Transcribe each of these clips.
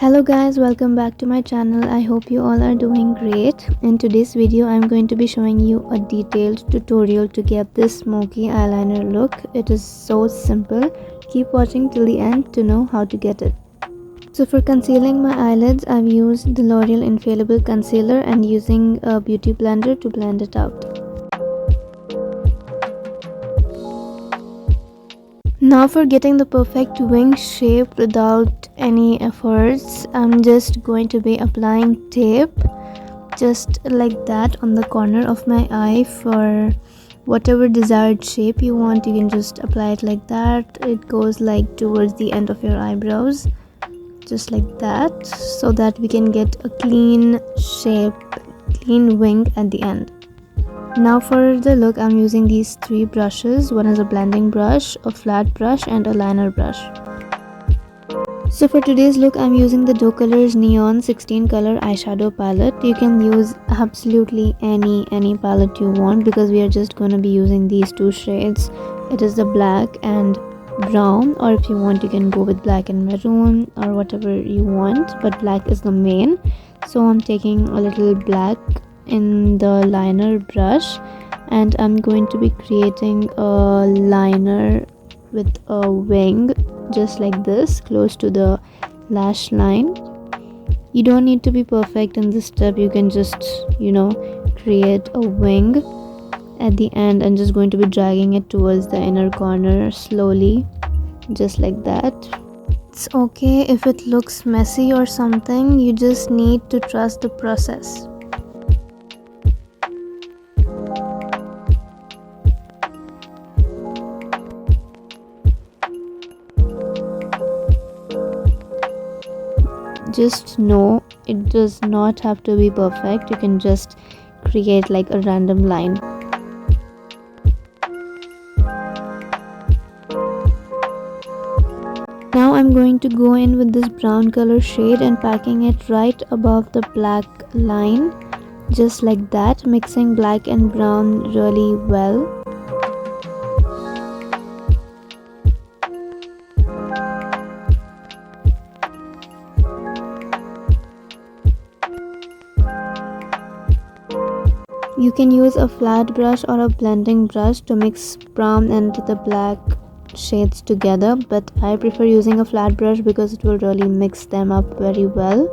Hello guys, welcome back to my channel. I hope you all are doing great. In today's video I'm going to be showing you a detailed tutorial to get this smoky eyeliner look. It is so simple. Keep watching till the end to know how to get it. So for concealing my eyelids, I've used the L'Oreal Infallible Concealer and using a beauty blender to blend it out. Now for getting the perfect wing shape without any efforts, I'm just going to be applying tape just like that on the corner of my eye. For whatever desired shape you want, you can just apply it like that. It goes like towards the end of your eyebrows, just like that, so that we can get a clean shape, clean wing at the end. Now for the look, I'm using these three brushes. One is a blending brush, a flat brush and a liner brush. So for today's look, I'm using the Doe Colors Neon 16 color eyeshadow palette. You can use absolutely any palette you want because we are just going to be using these two shades. It is the black and brown, or if you want you can go with black and maroon or whatever you want, but black is the main. So I'm taking a little black in the liner brush and I'm going to be creating a liner with a wing just like this, close to the lash line. You don't need to be perfect in this step. You can just create a wing at the end and just going to be dragging it towards the inner corner slowly, just like that. It's okay if it looks messy or something. You just need to trust the process. Just know it does not have to be perfect. You can just create like a random line. Now I'm going to go in with this brown color shade and packing it right above the black line, just like that, mixing black and brown really well. You can use a flat brush or a blending brush to mix brown and the black shades together, but I prefer using a flat brush because it will really mix them up very well.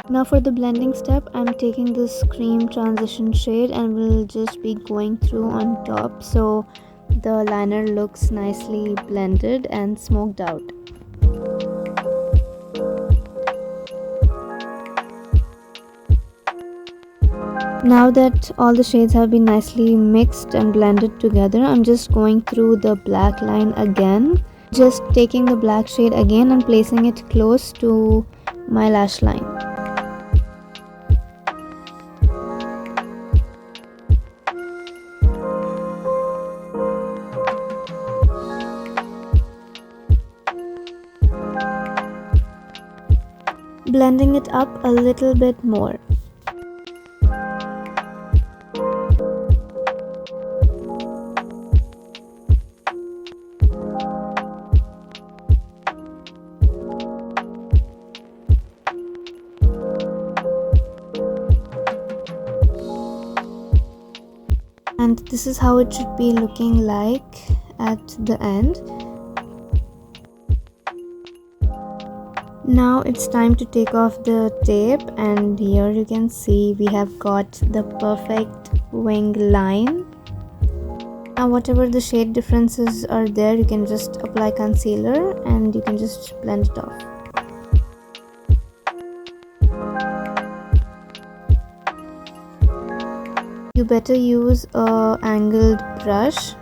Now for the blending step, I'm taking this cream transition shade and will just be going through on top so the liner looks nicely blended and smoked out. Now that all the shades have been nicely mixed and blended together, I'm just going through the black line again, just taking the black shade again and placing it close to my lash line. Blending it up a little bit more. And this is how it should be looking like at the end. Now it's time to take off the tape, and here you can see we have got the perfect wing line. Now whatever the shade differences are there, you can just apply concealer and you can just blend it off. You better use a angled brush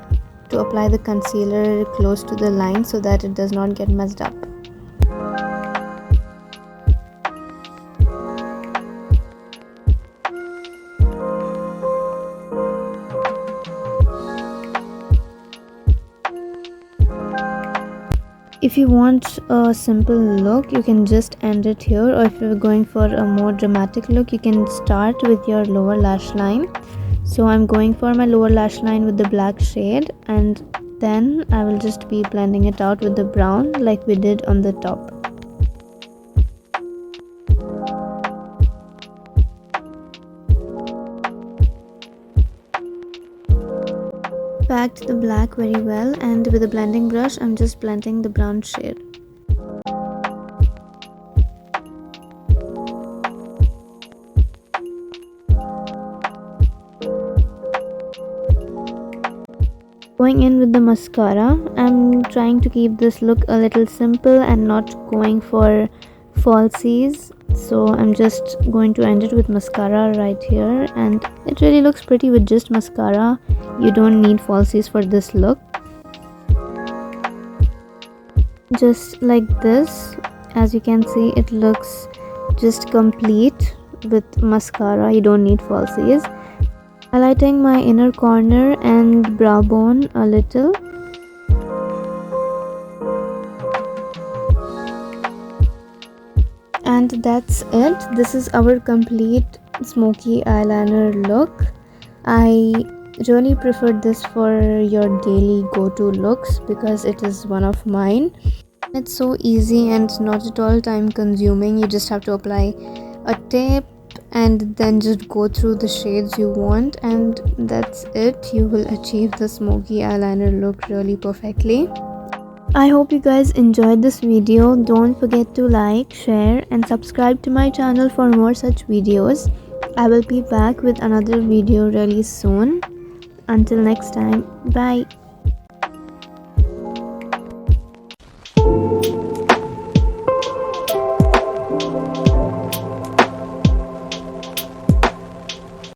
to apply the concealer close to the line so that it does not get messed up. If you want a simple look, you can just end it here, or if you're going for a more dramatic look, you can start with your lower lash line. So I'm going for my lower lash line with the black shade, and then I will just be blending it out with the brown like we did on the top. Packed the black very well, and with a blending brush I'm just blending the brown shade. Going in with the mascara, I'm trying to keep this look a little simple and not going for falsies. So I'm just going to end it with mascara right here, and it really looks pretty with just mascara. You don't need falsies for this look. Just like this, as you can see, it looks just complete with mascara. You don't need falsies. Highlighting my inner corner and brow bone a little. And that's it. This is our complete smoky eyeliner look. I really prefer this for your daily go-to looks because it is one of mine. It's so easy and not at all time consuming. You just have to apply a tape and then just go through the shades you want, and that's it. You will achieve the smoky eyeliner look really perfectly. I hope you guys enjoyed this video. Don't forget to like, share and subscribe to my channel for more such videos. I will be back with another video really soon. Until next time, bye.